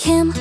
Kim,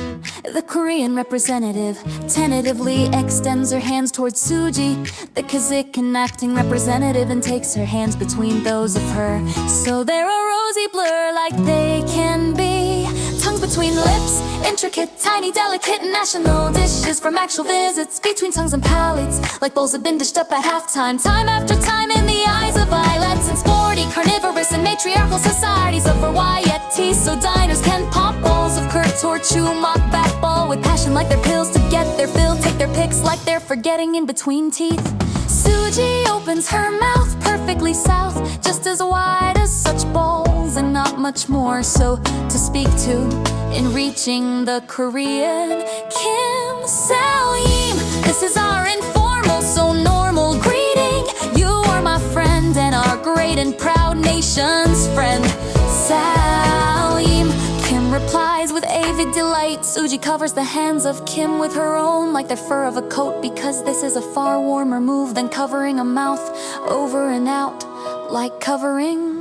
the Korean representative, tentatively extends her hands towards Suji, the Kazakh acting representative, and takes her hands between those of her. So they're a rosy blur like they can be. Tongues between lips, intricate, tiny, delicate national dishes from actual visits between tongues and palates, like bowls have been dished up at halftime, time after time in the eyes of islets and sporty, carnivorous and matriarchal societies of varieties. So diners can pop balls of curd or jumeokbap ball with passion like they're pills to get their fill, take their pics like they're forgetting in between teeth. Suji opens her mouth perfectly south, just as wide as such balls and not much more so to speak to in reaching the Korean. Kim Salim, this is our informal, so normal greeting. You are my friend and our great and proud nation's friend. Salim, Kim replies with avid delight. Suji covers the hands of Kim with her own like the fur of a coat, because this is a far warmer move than covering a mouth over and out, like covering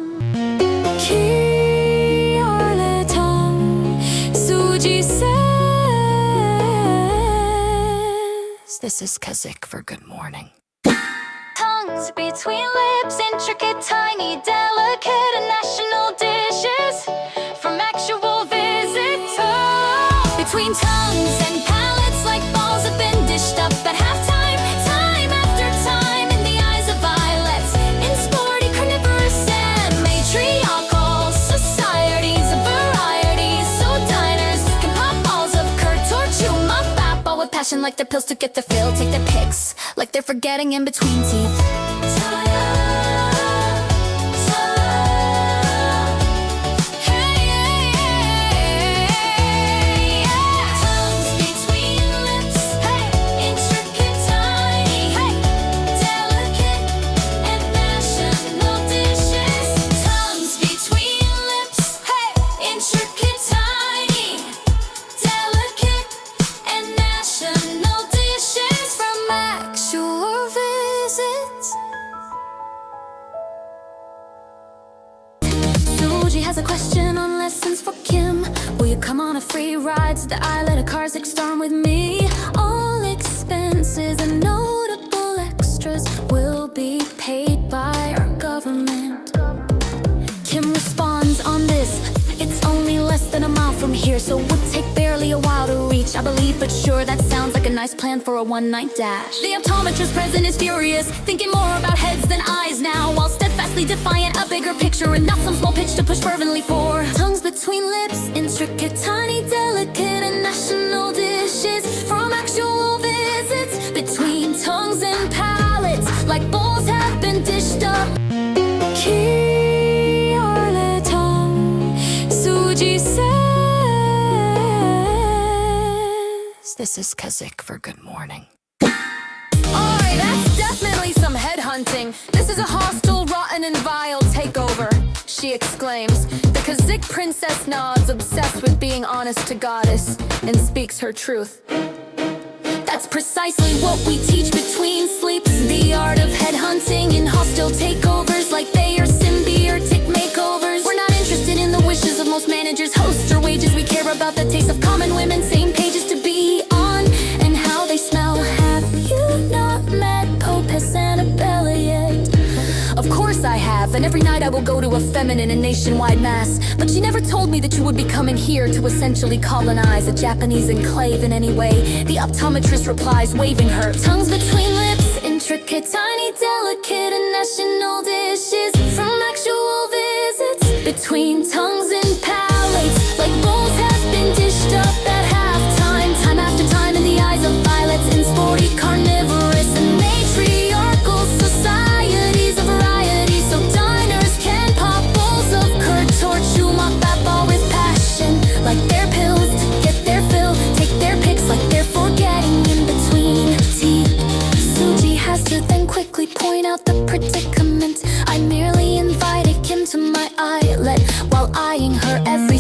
Suji says, this is Kazakh for good morning. Tongues between lips, intricate, tiny, delicate, and national dishes from actual visitors. Between tongues and palates, like balls have been dished up at halftime, time after time in the eyes of islets, in sporty, carnivorous, and matriarchal societies of varieties. So diners can pop balls of curd or jumeokbap, all with passion like they're pills to get their fill, take their pics like they're forgetting in between teeth. Suji has a question on lessons for Kim. Will you come on a free ride to the islet of Kazakh storm with me? All expenses and notable extras will be paid by our government. Kim responds on this: it's only less than a mile from here, so it would take barely a while to reach. I believe but sure that sounds like a nice plan for a one-night dash. The optometrist present is furious, thinking more about heads than eyes now, while steadfastly defiant a bigger picture and not some small pitch to push fervently for. Tongues between lips, intricate, tiny, delicate, and national dishes from actual visits between tongues and palates, like bowls have been dished up. Suji says, this is Kazakh for good morning. Oi, that's definitely some headhunting. This is a hostile, rotten, and vile takeover, she exclaims. The Kazakh princess nods, obsessed with being honest to goddess, and speaks her truth. That's precisely what we teach between sleeps, the art of headhunting and hostile takeovers, like they are symbiotic makeovers. We're not interested in the wishes of most managers, hosts, or wages. We care about the taste of common women, same pages to be on, and how they smell. Have you not met Popes Annabella yet? Of course I have, and every night I will go to a feminine and nationwide mass. But she never told me that you would be coming here to essentially colonize a Japanese enclave in any way. The optometrist replies, waving her tongues between lips, intricate, tiny, delicate, and national dishes from actual visits between tongues and palates, like bowls have been dished up at halftime, time after time in the eyes of islets, in sporty, carnivorous, and matriarchal societies of varieties. So diners can pop bowls of curd or jumeokbap, all with passion like they're pills to get their fill, take their pics like they're forgetting in between teeth. Suji has to then quickly point out the predicament. I merely invited Kim to my islet while eyeing her every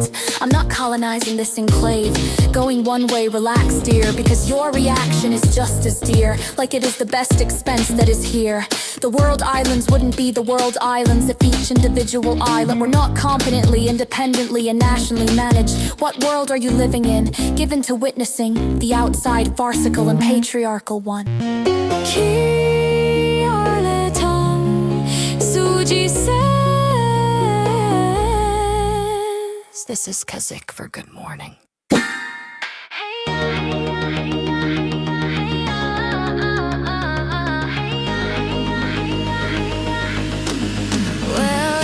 it. I'm not colonizing this enclave, going one way, relax dear, because your reaction is just as dear, like it is the best expense that is here. The world islands wouldn't be the world islands if each individual island were not competently, independently, and nationally managed. What world are you living in, given to witnessing the outside, farcical and patriarchal one? Suji says, this is Kazakh for good morning. Well,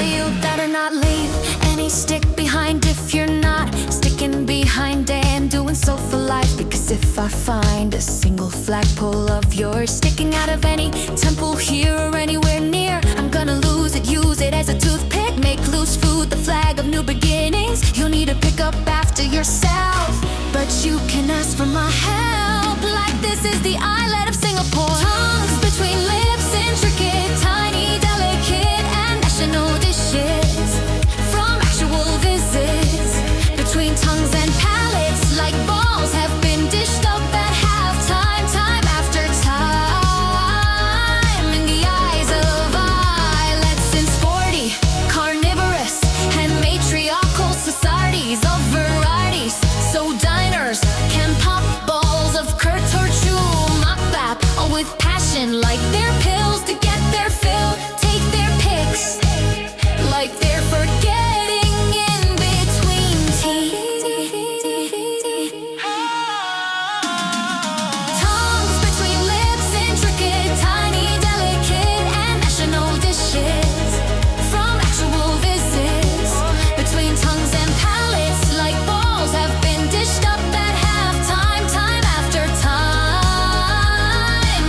you better not leave any stick behind if you're not sticking behind and doing so for life. Because if I find a single flagpole of yours sticking out of any temple here or anywhere near, I'm gonna lose it, use it as a toothpick, make loose food the flag of new beginnings. You'll need to pick up after yourself, but you can ask for my help. Like this is the islet of Singapore. Tongues between lips, intricate, tiny, delicate, and national dishes. From actual visits between tongues and palates, like balls have been dished up at halftime, time after time. In the eyes of islets in sporty, carnivorous, and matriarchal societies of varieties, so diners can pop balls of kurt or jumeokbap, all with passion, like their pills to get their fill, take their picks, like they're forgetting in between teeth. Tongues between lips, intricate, tiny, delicate, and national dishes. From actual visits between tongues and palates, like balls have been dished up at halftime, time after time.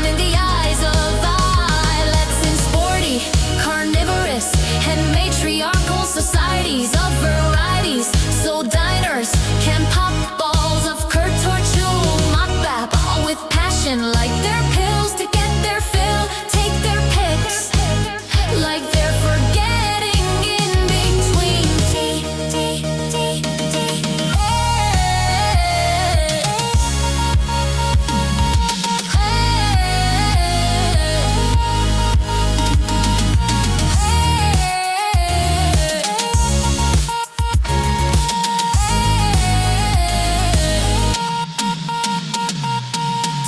In the eyes of islets in sporty, carnivorous, and matriarchal societies of varieties, so diners can pop balls of kurt or jumeokbap, all with passion, like their pills to get their fill, take their picks, like they're forgetting in between teeth.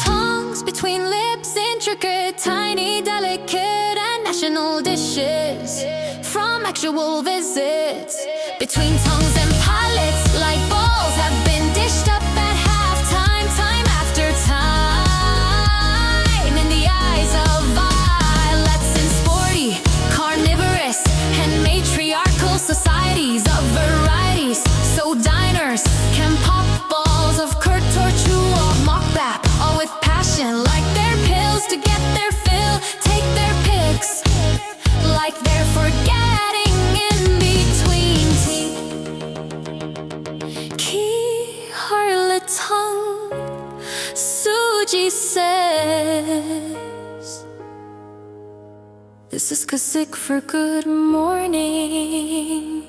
Tongues between lips, intricate, tiny, delicate, and national dishes. From actual visits between tongues and palates, like balls have been dished up at halftime, time after time. In the eyes of islets in sporty, carnivorous, and matriarchal societies of varieties, so diners can pop balls of kurt or jumeokbap, all with passion, like their pills to get their fill, take their picks, like they're forgetting in between teeth. Ki harle tongue, Suji says, this is Kazakh for good morning.